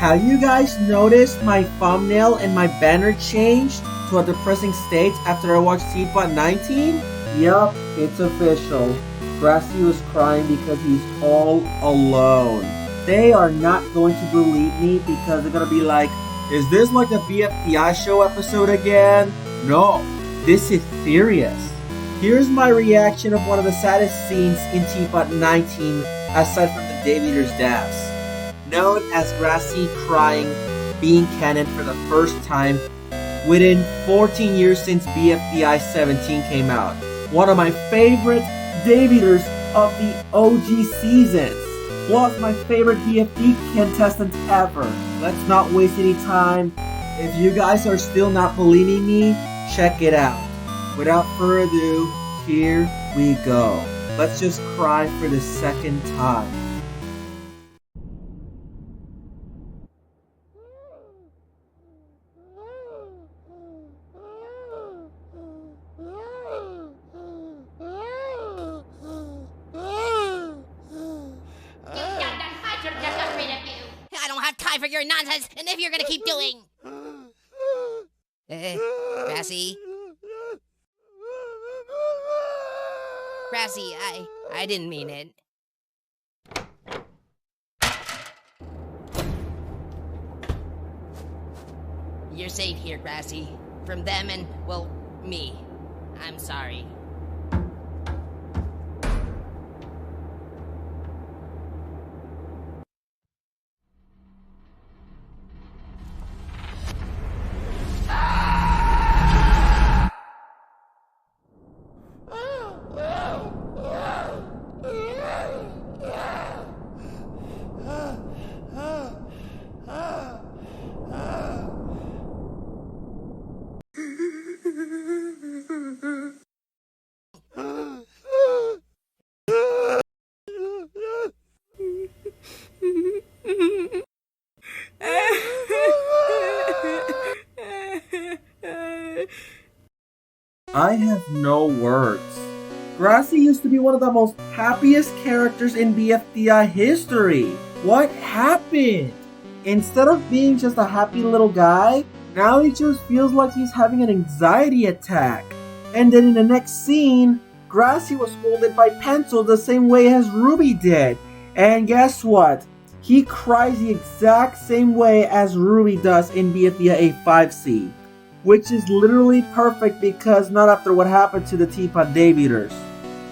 Have you guys noticed my thumbnail and my banner changed to a depressing state after I watched TPOT 19? Yup, it's official. Grassy was crying because he's all alone. They are not going to believe me because they're gonna be like, is this like the BFDI show episode again? No, this is serious. Here's my reaction of one of the saddest scenes in TPOT 19 aside from the Debuters deaths. Known as Grassy crying, being canon for the first time within 14 years since BFDI 17 came out. One of my favorite debuters of the OG seasons. Was my favorite BFD contestant ever. Let's not waste any time. If you guys are still not believing me, check it out. Without further ado, here we go. Let's just cry for the second time. I don't have time for your nonsense, and if you're gonna keep doing... Grassy? Grassy, I didn't mean it. You're safe here, Grassy. From them and, well, me. I'm sorry. I have no words. Grassy used to be one of the most happiest characters in BFDI history. What happened? Instead of being just a happy little guy, now he just feels like he's having an anxiety attack. And then in the next scene, Grassy was scolded by Pencil the same way as Ruby did. And guess what? He cries the exact same way as Ruby does in BFDIA 5C. Which is literally perfect because not after what happened to the TPOT debuters.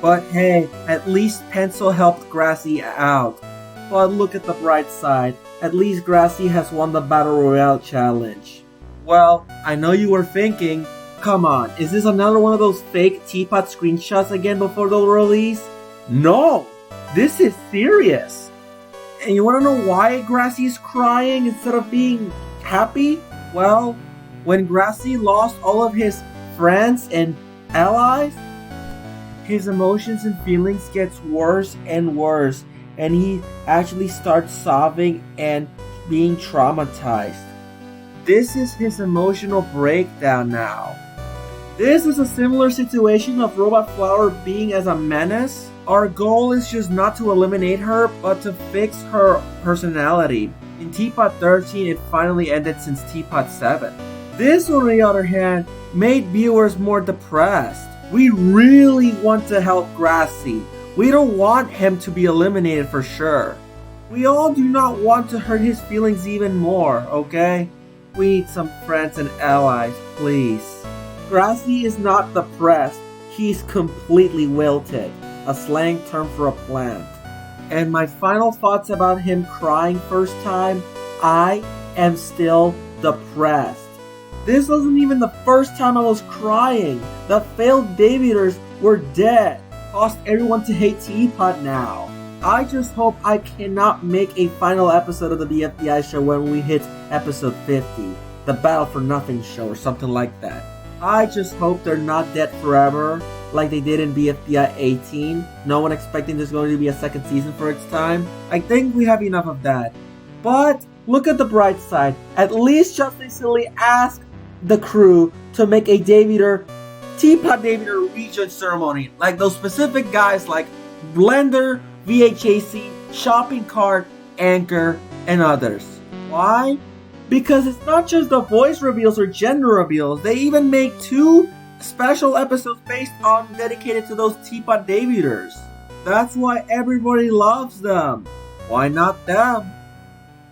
But hey, at least Pencil helped Grassy out. But look at the bright side, at least Grassy has won the Battle Royale challenge. Well, I know you were thinking, come on, is this another one of those fake TPOT screenshots again before the release? No, this is serious. And you wanna know why Grassy is crying instead of being happy? Well, when Grassy lost all of his friends and allies, his emotions and feelings gets worse and worse, and he actually starts sobbing and being traumatized. This is his emotional breakdown now. This is a similar situation of Robot Flower being as a menace. Our goal is just not to eliminate her, but to fix her personality. In TPOT 13, it finally ended since TPOT 7. This, on the other hand, made viewers more depressed. We really want to help Grassy. We don't want him to be eliminated for sure. We all do not want to hurt his feelings even more, okay? We need some friends and allies, please. Grassy is not depressed. He's completely wilted, a slang term for a plant. And my final thoughts about him crying first time, I am still depressed. This wasn't even the first time I was crying. The failed debuters were dead. Caused everyone to hate TPOT now. I just hope I cannot make a final episode of the BFDI show when we hit episode 50. The Battle for Nothing show or something like that. I just hope they're not dead forever like they did in BFDI 18. No one expecting there's going to be a second season for its time. I think we have enough of that. But look at the bright side. At least JustFaithSilly asked the crew to make a TPOT debuter region ceremony. Like those specific guys like Blender, VHAC, Shopping Cart, Anchor, and others. Why? Because it's not just the voice reveals or gender reveals. They even make 2 special episodes based on dedicated to those TPOT debuters. That's why everybody loves them. Why not them?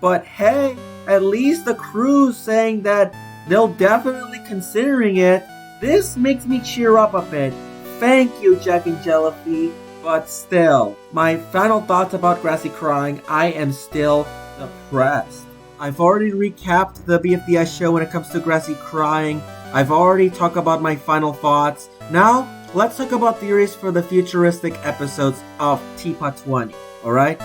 But hey, at least the crew's saying that they'll definitely considering it. This makes me cheer up a bit. Thank you, Jack and Jellyfy. But still, my final thoughts about Grassy crying, I am still depressed. I've already recapped the BFDI show when it comes to Grassy crying. I've already talked about my final thoughts. Now, let's talk about theories for the futuristic episodes of TPOT 20, alright?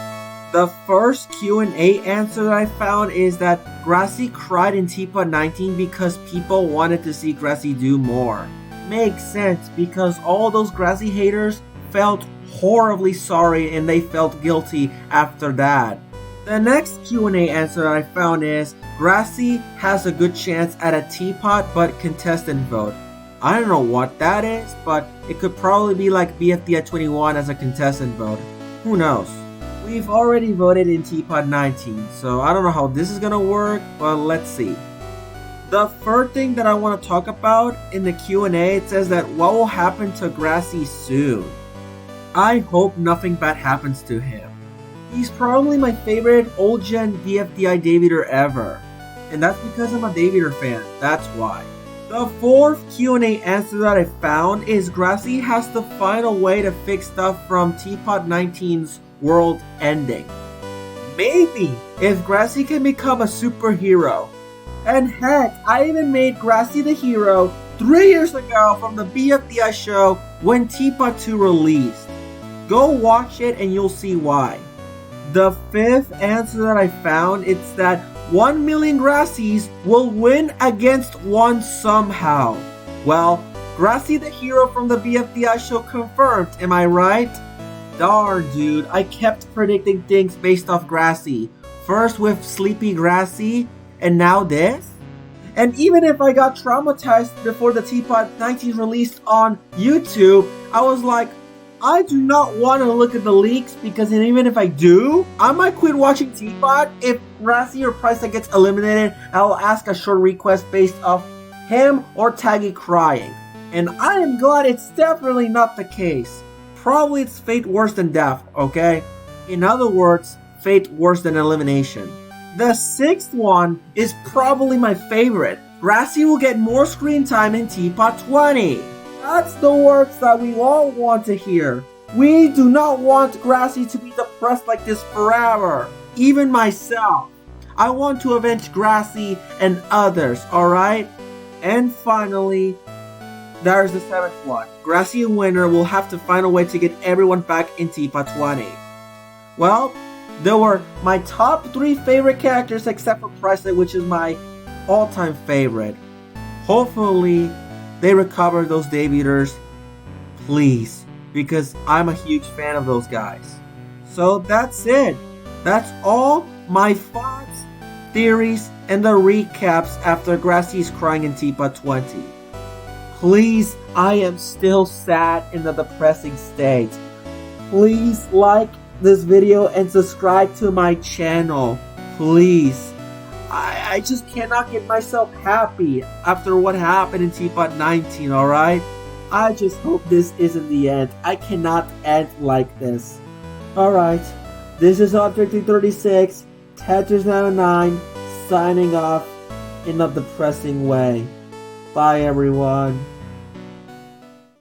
The first Q&A answer that I found is that Grassy cried in TPOT 19 because people wanted to see Grassy do more. Makes sense because all those Grassy haters felt horribly sorry and they felt guilty after that. The next Q&A answer I found is Grassy has a good chance at a TPOT but contestant vote. I don't know what that is, but it could probably be like BFDI 21 as a contestant vote. Who knows? We've already voted in TPOT 19, so I don't know how this is gonna work, but let's see. The third thing that I want to talk about in the Q&A, it says that what will happen to Grassy soon. I hope nothing bad happens to him. He's probably my favorite old-gen BFDI debuter ever. And that's because I'm a debuter fan, that's why. The fourth Q&A answer that I found is Grassy has to find a way to fix stuff from TPOT 19's world ending. Maybe if Grassy can become a superhero. And heck, I even made Grassy the hero 3 years ago from the BFDI show when TPOT 2 released. Go watch it and you'll see why. The fifth answer that I found is that 1 million Grassys will win against one somehow. Well, Grassy the hero from the BFDI show confirmed, am I right? Darn dude, I kept predicting things based off Grassy. First with Sleepy Grassy, and now this? And even if I got traumatized before the TPOT 19 released on YouTube, I was like, I do not want to look at the leaks because even if I do, I might quit watching TPOT. If Grassy or Price gets eliminated, I'll ask a short request based off him or Taggy crying. And I am glad it's definitely not the case. Probably it's fate worse than death, okay? In other words, fate worse than elimination. The sixth one is probably my favorite. Grassy will get more screen time in TPOT 20. That's the words that we all want to hear. We do not want Grassy to be depressed like this forever. Even myself. I want to avenge Grassy and others, alright? And finally, there's the seventh one. Grassy and Winner will have to find a way to get everyone back in TPOT 20. Well, there were my top 3 favorite characters except for Presley, which is my all-time favorite. Hopefully, they recover those debuters. Please, because I'm a huge fan of those guys. So that's it. That's all my thoughts, theories, and the recaps after Grassy's crying in TPOT 20. Please, I am still sad in the depressing state. Please like this video and subscribe to my channel. Please. I just cannot get myself happy after what happened in TPOT 19, alright? I just hope this isn't the end. I cannot end like this. Alright, this is Object36, Tetris99, signing off in a depressing way. Bye everyone.